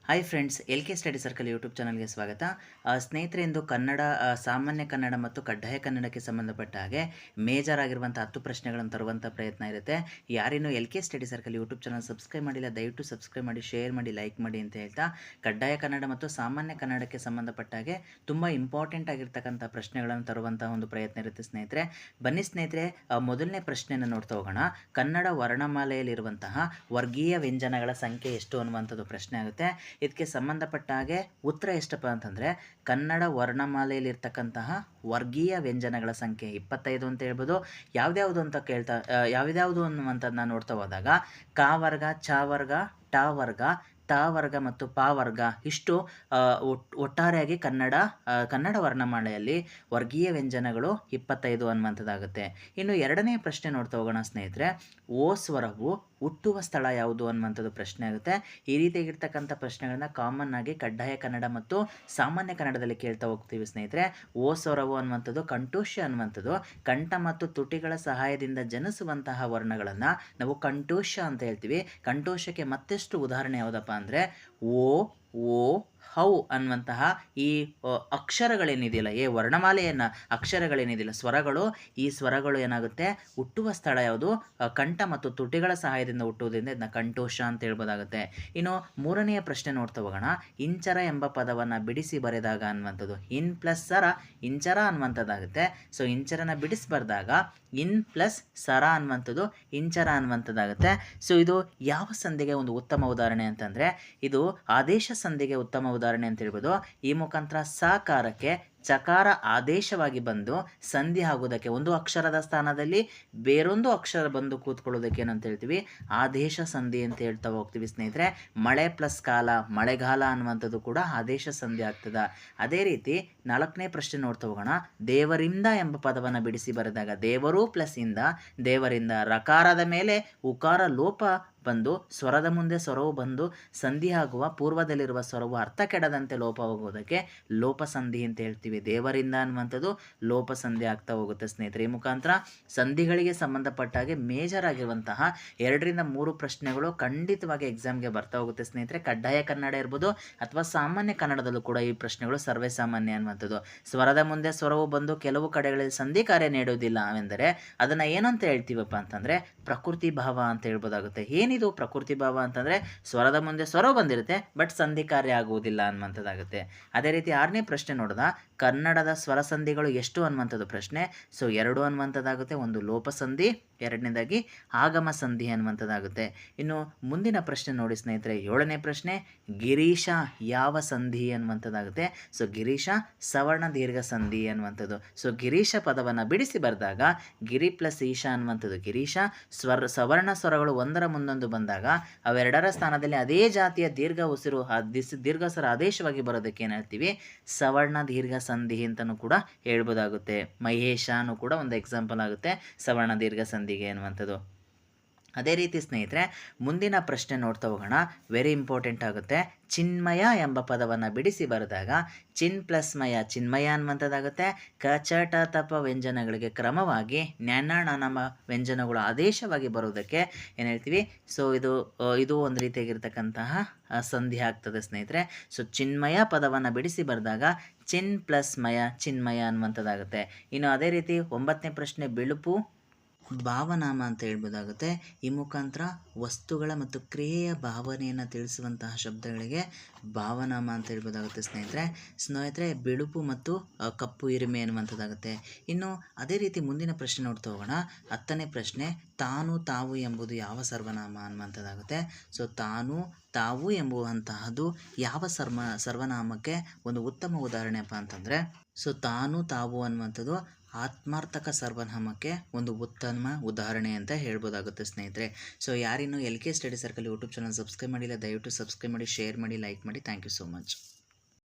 Hi friends, L K study circle YouTube ಚಾನಲ್ಗೆ ಸ್ವಾಗತ. ಸ್ನೇಹಿತರೆ, ಇಂದು ಕನ್ನಡ, ಸಾಮಾನ್ಯ ಕನ್ನಡ ಮತ್ತು ಕಡ್ಡಾಯ ಕನ್ನಡಕ್ಕೆ ಸಂಬಂಧಪಟ್ಟ ಹಾಗೆ ಮೇಜರ್ ಆಗಿರುವಂಥ 10 ಪ್ರಶ್ನೆಗಳನ್ನು ತರುವಂಥ ಪ್ರಯತ್ನ ಇರುತ್ತೆ. ಯಾರೇನು L K study circle YouTube channel subscribe ಮಾಡಿಲ್ಲ, ದಯವಿಟ್ಟು ಸಬ್ಸ್ಕ್ರೈಬ್ ಮಾಡಿ, ಶೇರ್ ಮಾಡಿ, ಲೈಕ್ ಮಾಡಿ ಅಂತ ಹೇಳ್ತಾ, ಕಡ್ಡಾಯ ಕನ್ನಡ ಮತ್ತು ಸಾಮಾನ್ಯ ಕನ್ನಡಕ್ಕೆ ಸಂಬಂಧಪಟ್ಟ ಹಾಗೆ ತುಂಬ ಇಂಪಾರ್ಟೆಂಟ್ ಆಗಿರ್ತಕ್ಕಂಥ ಪ್ರಶ್ನೆಗಳನ್ನು ತರುವಂಥ ಒಂದು ಪ್ರಯತ್ನ ಇರುತ್ತೆ ಸ್ನೇಹಿತರೆ. ಬನ್ನಿ ಸ್ನೇಹಿತರೆ, ಮೊದಲನೇ ಪ್ರಶ್ನೆಯನ್ನು ನೋಡ್ತಾ ಹೋಗೋಣ. ಕನ್ನಡ ವರ್ಣಮಾಲೆಯಲ್ಲಿರುವಂತಹ ವರ್ಗೀಯ ವ್ಯಂಜನಗಳ ಸಂಖ್ಯೆ ಎಷ್ಟು ಅನ್ನುವಂಥದ್ದು ಪ್ರಶ್ನೆ ಆಗುತ್ತೆ. ಇದಕ್ಕೆ ಸಂಬಂಧಪಟ್ಟ ಹಾಗೆ ಉತ್ತರ ಎಷ್ಟಪ್ಪ ಅಂತಂದರೆ, ಕನ್ನಡ ವರ್ಣಮಾಲೆಯಲ್ಲಿರ್ತಕ್ಕಂತಹ ವರ್ಗೀಯ ವ್ಯಂಜನಗಳ ಸಂಖ್ಯೆ 25 ಅಂತ ಹೇಳ್ಬೋದು. ಯಾವ್ದ್ಯಾವುದು ಅಂತ ಯಾವ್ದ್ಯಾವುದು ಅನ್ನುವಂಥದ್ದನ್ನ ನೋಡ್ತಾ ಹೋದಾಗ ಕ ವರ್ಗ, ಚ ವರ್ಗ, ಟ ವರ್ಗ, ತ ವರ್ಗ ಮತ್ತು ಪ ವರ್ಗ ಇಷ್ಟು ಒಟ್ಟಾರೆಯಾಗಿ ಕನ್ನಡ ವರ್ಣಮಾಲೆಯಲ್ಲಿ ವರ್ಗೀಯ ವ್ಯಂಜನಗಳು 25 ಅನ್ನುವಂಥದ್ದಾಗುತ್ತೆ. ಇನ್ನು ಎರಡನೇ ಪ್ರಶ್ನೆ ನೋಡ್ತಾ ಹೋಗೋಣ ಸ್ನೇಹಿತರೆ. ಓ ಸ್ವರವು ಹುಟ್ಟುವ ಸ್ಥಳ ಯಾವುದು ಅನ್ನುವಂಥದ್ದು ಪ್ರಶ್ನೆ ಆಗುತ್ತೆ. ಈ ರೀತಿಯಾಗಿರ್ತಕ್ಕಂಥ ಪ್ರಶ್ನೆಗಳನ್ನ ಕಾಮನ್ ಆಗಿ ಕಡ್ಡಾಯ ಕನ್ನಡ ಮತ್ತು ಸಾಮಾನ್ಯ ಕನ್ನಡದಲ್ಲಿ ಕೇಳ್ತಾ ಹೋಗ್ತೀವಿ ಸ್ನೇಹಿತರೆ. ಓ ಸ್ವರವು ಅನ್ನುವಂಥದ್ದು ಕಂಠೋಷ್ಯ ಅನ್ನುವಂಥದ್ದು ಕಂಠ ಮತ್ತು ತುಟಿಗಳ ಸಹಾಯದಿಂದ ಜನಿಸುವಂತಹ ವರ್ಣಗಳನ್ನು ನಾವು ಕಂಠೋಷ್ಯ ಅಂತ ಹೇಳ್ತೀವಿ. ಕಂಠೋಷ್ಯಕ್ಕೆ ಮತ್ತೆಷ್ಟು ಉದಾಹರಣೆ ಯಾವುದಪ್ಪ ಅಂದರೆ ಓ, ಓ, ಹೌ ಅನ್ನುವಂತಹ ಈ ಅಕ್ಷರಗಳೇನಿದೆಯಲ್ಲ, ಈ ವರ್ಣಮಾಲೆಯನ್ನು ಅಕ್ಷರಗಳೇನಿದೆಯಲ್ಲ, ಸ್ವರಗಳು, ಈ ಸ್ವರಗಳು ಏನಾಗುತ್ತೆ, ಹುಟ್ಟುವ ಸ್ಥಳ ಯಾವುದು, ಕಂಠ ಮತ್ತು ತುಟಿಗಳ ಸಹಾಯದಿಂದ ಹುಟ್ಟುವುದರಿಂದ ಇದನ್ನ ಕಂಠೋಷ ಅಂತ ಹೇಳ್ಬೋದಾಗುತ್ತೆ. ಇನ್ನು ಮೂರನೆಯ ಪ್ರಶ್ನೆ ನೋಡ್ತಾ ಹೋಗೋಣ. ಇಂಚರ ಎಂಬ ಪದವನ್ನು ಬಿಡಿಸಿ ಬರೆದಾಗ ಅನ್ನುವಂಥದ್ದು ಇನ್ ಪ್ಲಸ್ ಸರ ಇಂಚರ ಅನ್ನುವಂಥದ್ದಾಗುತ್ತೆ. ಸೊ ಇಂಚರನ ಬಿಡಿಸಿ ಬರೆದಾಗ ಇನ್ ಪ್ಲಸ್ ಸರ ಅನ್ನುವಂಥದ್ದು ಇಂಚರ ಅನ್ನುವಂಥದ್ದಾಗುತ್ತೆ. ಸೊ ಇದು ಯಾವ ಸಂಧಿಗೆ ಒಂದು ಉತ್ತಮ ಉದಾಹರಣೆ ಅಂತಂದರೆ, ಇದು ಆದೇಶ ಸಂಧಿಗೆ ಉತ್ತಮ ಉದಾಹರಣೆ ಅಂತ ಹೇಳ್ಬೋದು. ಈ ಮುಖಾಂತರ ಸಕಾರಕ್ಕೆ ಚಕಾರ ಆದೇಶವಾಗಿ ಬಂದು ಸಂಧಿ ಆಗೋದಕ್ಕೆ, ಒಂದು ಅಕ್ಷರದ ಸ್ಥಾನದಲ್ಲಿ ಬೇರೊಂದು ಅಕ್ಷರ ಬಂದು ಕೂತ್ಕೊಳ್ಳೋದಕ್ಕೆ ಏನಂತ ಹೇಳ್ತೀವಿ, ಆದೇಶ ಸಂಧಿ ಅಂತ ಹೇಳ್ತಾ ಹೋಗ್ತೀವಿ ಸ್ನೇಹಿತರೆ. ಮಳೆ ಪ್ಲಸ್ ಕಾಲ ಮಳೆಗಾಲ ಅನ್ನುವಂಥದ್ದು ಕೂಡ ಆದೇಶ ಸಂಧಿ ಆಗ್ತದೆ. ಅದೇ ರೀತಿ ನಾಲ್ಕನೇ ಪ್ರಶ್ನೆ ನೋಡ್ತಾ ಹೋಗೋಣ. ದೇವರಿಂದ ಎಂಬ ಪದವನ್ನು ಬಿಡಿಸಿ ಬರೆದಾಗ ದೇವರು ಪ್ಲಸ್ ಇಂದ, ದೇವರಿಂದ, ರಕಾರದ ಮೇಲೆ ಉಕಾರ ಲೋಪ ಬಂದು ಸ್ವರದ ಮುಂದೆ ಸ್ವರವು ಬಂದು ಸಂಧಿ ಆಗುವ ಪೂರ್ವದಲ್ಲಿರುವ ಸ್ವರವು ಅರ್ಥ ಕೆಡದಂತೆ ಲೋಪ ಹೋಗೋದಕ್ಕೆ ಲೋಪ ಸಂಧಿ ಅಂತ ಹೇಳ್ತೀವಿ. ದೇವರಿಂದ ಅನ್ನುವಂಥದ್ದು ಲೋಪ ಸಂಧಿ ಆಗ್ತಾ ಹೋಗುತ್ತೆ ಸ್ನೇಹಿತರೆ. ಈ ಮುಖಾಂತರ ಸಂಧಿಗಳಿಗೆ ಸಂಬಂಧಪಟ್ಟ ಹಾಗೆ ಮೇಜರ್ ಆಗಿರುವಂತಹ 2ರಿಂದ 3 ಪ್ರಶ್ನೆಗಳು ಖಂಡಿತವಾಗಿ ಎಕ್ಸಾಮ್ಗೆ ಬರ್ತಾ ಹೋಗುತ್ತೆ ಸ್ನೇಹಿತರೆ. ಕಡ್ಡಾಯ ಕನ್ನಡ ಇರ್ಬೋದು ಅಥವಾ ಸಾಮಾನ್ಯ ಕನ್ನಡದಲ್ಲೂ ಕೂಡ ಈ ಪ್ರಶ್ನೆಗಳು ಸರ್ವೇ ಸಾಮಾನ್ಯ ಅನ್ನುವಂಥದ್ದು. ಸ್ವರದ ಮುಂದೆ ಸ್ವರವು ಬಂದು ಕೆಲವು ಕಡೆಗಳಲ್ಲಿ ಸಂಧಿ ಕಾರ್ಯ ನೀಡುವುದಿಲ್ಲ ಎಂದರೆ ಅದನ್ನು ಏನಂತ ಹೇಳ್ತೀವಪ್ಪ ಅಂತಂದರೆ ಪ್ರಕೃತಿ ಭಾವ ಅಂತ ಹೇಳ್ಬೋದಾಗುತ್ತೆ. ಏನಿದು ಪ್ರಕೃತಿ ಭಾವ ಅಂತಂದರೆ, ಸ್ವರದ ಮುಂದೆ ಸ್ವರ ಬಂದಿರುತ್ತೆ ಬಟ್ ಸಂಧಿ ಕಾರ್ಯ ಆಗುವುದಿಲ್ಲ ಅನ್ನುವಂಥದ್ದಾಗುತ್ತೆ. ಅದೇ ರೀತಿ 6ನೇ ಪ್ರಶ್ನೆ ನೋಡಿದ ಕನ್ನಡದ ಸ್ವರ ಸಂಧಿಗಳು ಎಷ್ಟು ಅನ್ನುವಂಥದ್ದು ಪ್ರಶ್ನೆ. ಸೊ 2 ಅನ್ನುವಂಥದ್ದಾಗುತ್ತೆ. ಒಂದು ಲೋಪ ಸಂಧಿ, ಎರಡನೇದಾಗಿ ಆಗಮ ಸಂಧಿ ಅನ್ನುವಂಥದ್ದಾಗುತ್ತೆ. ಇನ್ನು ಮುಂದಿನ ಪ್ರಶ್ನೆ ನೋಡಿ ಸ್ನೇಹಿತರೆ, 7ನೇ ಪ್ರಶ್ನೆ. ಗಿರೀಶ ಯಾವ ಸಂಧಿ ಅನ್ನುವಂಥದ್ದಾಗುತ್ತೆ. ಸೊ ಗಿರೀಶ ಸವರ್ಣ ದೀರ್ಘ ಸಂಧಿ ಅನ್ನುವಂಥದ್ದು. ಸೊ ಗಿರೀಶ ಪದವನ್ನು ಬಿಡಿಸಿ ಬರೆದಾಗ ಗಿರಿ ಪ್ಲಸ್ ಈಶ ಅನ್ನುವಂಥದ್ದು ಗಿರೀಶ. ಸವರ್ಣ ಸ್ವರಗಳು ಒಂದರ ಮುಂದೊಂದು ಬಂದಾಗ ಅವೆರಡರ ಸ್ಥಾನದಲ್ಲಿ ಅದೇ ಜಾತಿಯ ದೀರ್ಘ ಉಸಿರು ದೀರ್ಘ ಸ್ವರ ಆದೇಶವಾಗಿ ಬರೋದಕ್ಕೆ ಏನು ಹೇಳ್ತೀವಿ, ಸವರ್ಣ ದೀರ್ಘ ಸಂಧಿ ಅಂತಲೂ ಕೂಡ ಹೇಳ್ಬೋದಾಗುತ್ತೆ. ಮಹೇಶನು ಕೂಡ ಒಂದು ಎಕ್ಸಾಂಪಲ್ ಆಗುತ್ತೆ ಸವರ್ಣ ದೀರ್ಘ ಸಂಧಿಗೆ ಅನ್ನುವಂಥದ್ದು. ಅದೇ ರೀತಿ ಸ್ನೇಹಿತರೆ, ಮುಂದಿನ ಪ್ರಶ್ನೆ ನೋಡ್ತಾ ಹೋಗೋಣ. ವೆರಿ ಇಂಪಾರ್ಟೆಂಟ್ ಆಗುತ್ತೆ. ಚಿನ್ಮಯ ಎಂಬ ಪದವನ್ನು ಬಿಡಿಸಿ ಬರೆದಾಗ ಚಿನ್ ಪ್ಲಸ್ ಮಯ ಚಿನ್ಮಯ ಅನ್ನುವಂಥದ್ದಾಗುತ್ತೆ. ಕ ಚ ಟ ತಪ ವ್ಯಂಜನಗಳಿಗೆ ಕ್ರಮವಾಗಿ ನ್ಯಾಣ ನಮ್ಮ ವ್ಯಂಜನಗಳು ಆದೇಶವಾಗಿ ಬರೋದಕ್ಕೆ ಏನು ಹೇಳ್ತೀವಿ, ಸೊ ಇದು ಒಂದು ರೀತಿಯಾಗಿರ್ತಕ್ಕಂತಹ ಸಂಧಿ ಆಗ್ತದೆ ಸ್ನೇಹಿತರೆ. ಸೊ ಚಿನ್ಮಯ ಪದವನ್ನು ಬಿಡಿಸಿ ಬರೆದಾಗ ಚಿನ್ ಪ್ಲಸ್ ಮಯ ಚಿನ್ಮಯ ಅನ್ನುವಂಥದ್ದಾಗುತ್ತೆ. ಇನ್ನು ಅದೇ ರೀತಿ 9ನೇ ಪ್ರಶ್ನೆ. ಬಿಳುಪು ಭಾವನಾಮ ಅಂತ ಹೇಳ್ಬೋದಾಗುತ್ತೆ. ಈ ಮುಖಾಂತರ ವಸ್ತುಗಳ ಮತ್ತು ಕ್ರಿಯೆಯ ಭಾವನೆಯನ್ನು ತಿಳಿಸುವಂತಹ ಶಬ್ದಗಳಿಗೆ ಭಾವನಾಮ ಅಂತ ಹೇಳ್ಬೋದಾಗುತ್ತೆ ಸ್ನೇಹಿತರೆ. ಬಿಳುಪು ಮತ್ತು ಕಪ್ಪು ಇರಿಮೆ ಅನ್ನುವಂಥದ್ದಾಗುತ್ತೆ. ಇನ್ನು ಅದೇ ರೀತಿ ಮುಂದಿನ ಪ್ರಶ್ನೆ ನೋಡ್ತಾ ಹೋಗೋಣ. 10ನೇ ಪ್ರಶ್ನೆ. ತಾನು ತಾವು ಎಂಬುದು ಯಾವ ಸರ್ವನಾಮ ಅನ್ನುವಂಥದ್ದಾಗುತ್ತೆ. ಸೊ ತಾನು ತಾವು ಎಂಬುವಂತಹದ್ದು ಯಾವ ಸರ್ವನಾಮಕ್ಕೆ ಒಂದು ಉತ್ತಮ ಉದಾಹರಣೆಪ್ಪ ಅಂತಂದರೆ, ಸೊ ತಾನು ತಾವು ಅನ್ನುವಂಥದ್ದು ಆತ್ಮಾರ್ಥಕ ಸರ್ವನಾಮಕ್ಕೆ ಒಂದು ಉತ್ತಮ ಉದಾಹರಣೆ ಅಂತ ಹೇಳ್ಬೋದಾಗುತ್ತೆ ಸ್ನೇಹಿತರೆ. ಸೊ ಯಾರಿನ್ನೂ L K study circle YouTube channel subscribe ಮಾಡಿಲ್ಲ, ದಯವಿಟ್ಟು ಸಬ್ಸ್ಕ್ರೈಬ್ ಮಾಡಿ, ಶೇರ್ ಮಾಡಿ, ಲೈಕ್ ಮಾಡಿ. Thank you so much.